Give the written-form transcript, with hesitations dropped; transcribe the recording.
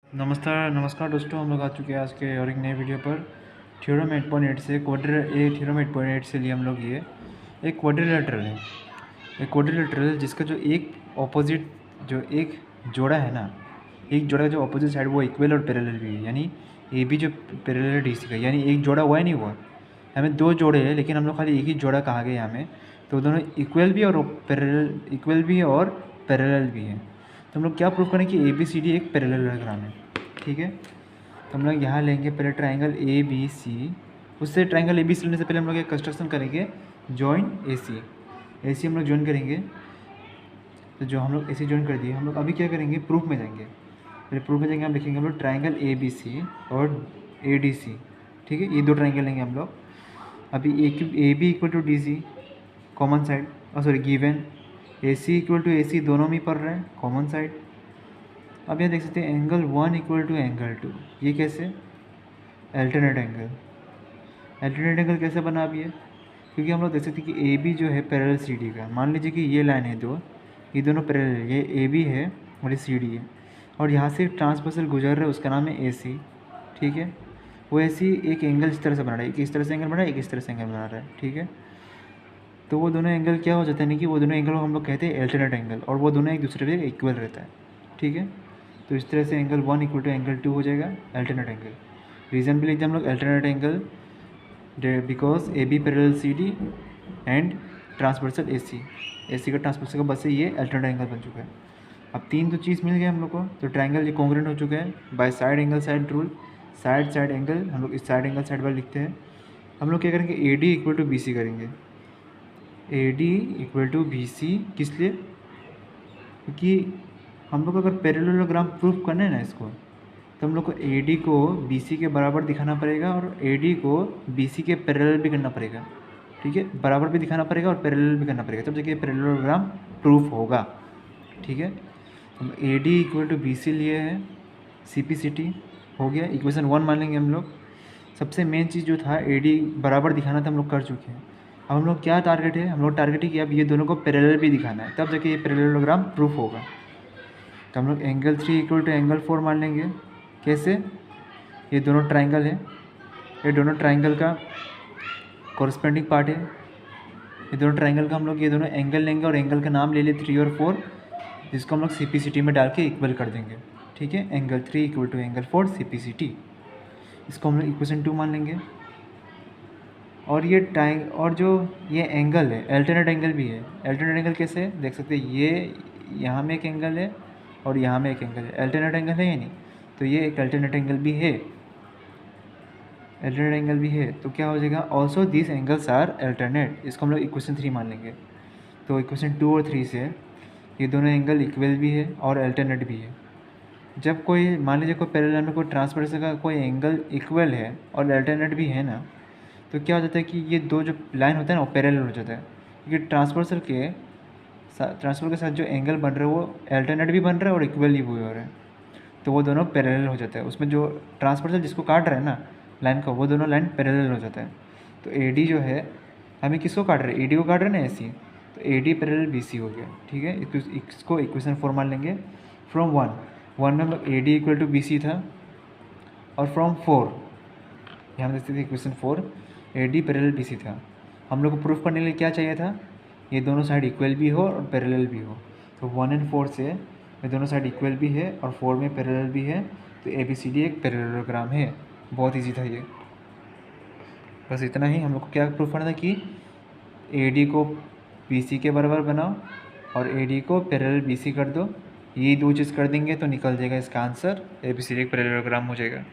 नमस्कार नमस्कार दोस्तों, हम लोग आ चुके हैं आज के और एक नए वीडियो पर। थ्योरम 8.8 से थ्योरम 8.8 से लिए हम लोग ये एक क्वाड्रिलेटरल है। एक क्वाड्रिलेटरल जिसका जो एक ऑपोजिट जो एक जोड़ा है ना, एक जोड़ा का जो ऑपोजिट साइड वो इक्वल और पैरेलल भी है, यानी ए बी जो पैरेलल है डी सी का, यानी एक जोड़ा हुआ है नहीं हुआ। हमें दो जोड़े हैं लेकिन हम लोग खाली एक ही जोड़ा कहा गया हमें, तो दोनों इक्वल भी और पैरेलल भी है। तो हम लोग क्या प्रूफ करें कि ए बी सी डी एक पैरेललोग्राम है। ठीक है, तो हम लोग यहाँ लेंगे पहले ट्राइंगल ए बी सी। उससे ट्राइंगल ए बी सी लेने से पहले हम लोग एक कंस्ट्रक्शन करेंगे, जॉइन ए सी। ए सी हम लोग ज्वाइन करेंगे, तो जो हम लोग ए सी ज्वाइन कर दिए, हम लोग अभी क्या करेंगे, प्रूफ में जाएंगे। पहले प्रूफ में जाएंगे, हम लिखेंगे हम लोग ट्राइंगल ए बी सी और ए डी सी। ठीक है, ये दो ट्राइंगल लेंगे हम लोग। अभी A B equal to D C common side, sorry given A C equal to A C दोनों में पढ़ रहे हैं कॉमन साइड। अब यहाँ देख सकते हैं एंगल 1 इक्वल टू एंगल 2, ये कैसे, अल्टरनेट एंगल। अल्टरनेट एंगल कैसे बना अब ये, क्योंकि हम लोग देख सकते हैं कि ए बी जो है पैरेलल सी डी का। मान लीजिए कि ये लाइन है दो, ये दोनों पैरेलल है, ये ए बी है और ये सी डी है, और यहाँ से ट्रांसवर्सल गुजर रहा है, उसका नाम है ए सी। ठीक है, वो ऐसी एक एंगल इस तरह से बना रहा है, एक इस तरह से एंगल बना रहा है, एक इस तरह से एंगल बना रहा है। ठीक है, तो वो दोनों एंगल क्या हो जाता है, नहीं कि वो दोनों एंगल को हम लोग कहते हैं अल्टरनेट एंगल, और वो दोनों एक दूसरे पे इक्वल रहता है। ठीक है, तो इस तरह से एंगल 1 इक्वल टू एंगल 2 हो जाएगा अल्टरनेट एंगल। रीज़न भी लिखते हैं हम लोग alternate angle because A B parallel C D and transversal A C का ट्रांसवर्सल का बस से ये अल्टरनेट एंगल बन चुका है। अब तीन तो चीज़ मिल गया हम लोग को, तो ट्राइंगल ये कॉन्ग्रुएंट हो चुका है by side angle side rule. Side angle हम लोग इस साइड एंगल साइड वाला लिखते हैं। हम लोग क्या करेंगे, A D equal to B C करेंगे। A D equal to B C किस लिए, क्योंकि हम लोग अगर पैरेललोग्राम प्रूफ करना है ना इसको, तो हम लोग को ए डी को बी सी के बराबर दिखाना पड़ेगा और ए डी को बी सी के पैरेलल भी करना पड़ेगा। ठीक है, बराबर भी दिखाना पड़ेगा और पैरेलल भी करना पड़ेगा, तब जाके पैरेललोग्राम प्रूफ होगा। ठीक है, हम A D equal to B C लिए हैं, सी पी सी टी हो गया, इक्वेशन 1 मान लेंगे हम लोग। सबसे मेन चीज़ जो था ए डी बराबर दिखाना था, हम लोग कर चुके हैं। अब हम लोग क्या टारगेट है, हम लोग टारगेट है कि अब ये दोनों को पैरेलल भी दिखाना है, तब जाके ये पैरेललोग्राम प्रूफ होगा। तो हम लोग एंगल 3 इक्वल टू एंगल 4 मान लेंगे। कैसे, ये दोनों ट्राइंगल है, ये दोनों ट्राइंगल का कॉरस्पेंडिंग पार्ट है। ये दोनों ट्राइंगल का हम लोग ये दोनों एंगल लेंगे और एंगल का नाम ले लिए 3 और 4, जिसको हम लोग सी पी सी टी में डाल के इक्वल कर देंगे। ठीक है, angle 3 equal to angle 4 C P C T, इसको हम लोग इक्वेशन 2 मान लेंगे। और ये और जो ये एंगल है अल्टरनेट एंगल भी है। अल्टरनेट एंगल कैसे है, देख सकते हैं, ये यहाँ में एक एंगल है और यहाँ में एक एंगल है, अल्टरनेट एंगल है या नहीं, तो ये एक अल्टरनेट एंगल भी है, अल्टरनेट एंगल भी है। तो क्या हो जाएगा, also this angles are alternate, इसको हम लोग इक्वेशन 3 मान लेंगे। तो इक्वेशन 2 और 3 से ये दोनों एंगल इक्वल भी है और अल्टरनेट भी है। जब कोई मान लीजिए कोई पैरेलल में कोई ट्रांसवर्सल का कोई एंगल इक्वल है और अल्टरनेट भी है ना, तो क्या हो जाता है कि ये दो जो लाइन होता है ना वो पैरेलल हो जाता है, क्योंकि ट्रांसवर्सल के साथ जो एंगल बन रहा है वो अल्टरनेट भी बन रहा है और इक्वल भी हो रहा है, तो वो दोनों पैरेलल हो जाता है। उसमें जो ट्रांसवर्सल जिसको काट रहा है ना लाइन का, वो दोनों लाइन पैरेलल हो जाता है। तो ए डी जो है हमें किसको काट रहे हैं, ए डी को काट रहे हैं ना, ऐसी, तो A D parallel B C हो गया। ठीक है, इसको इक्वेशन 4 मान लेंगे। फ्रॉम 1 में हम लोग A D equal to B C था, और फ्रॉम 4 यहाँ देखते थे equation 4 A D parallel B C था। हम लोग को प्रूफ करने के लिए क्या चाहिए था, ये दोनों साइड इक्वल भी हो और पैरेलल भी हो। तो 1 और 4 से ये दोनों साइड इक्वल भी है और 4 में पैरेलल भी है, तो ए बी सी डी एक पैरेललोग्राम है। बहुत ईजी था ये, बस इतना ही। हम लोग को क्या प्रूफ करना था कि ए डी को बी सी के बराबर बनाओ और ए डी को पैरेलल बी सी कर दो। ये दो चीज़ कर देंगे तो निकल जाएगा इसका answer, A B C D एक पैरेललोग्राम हो जाएगा।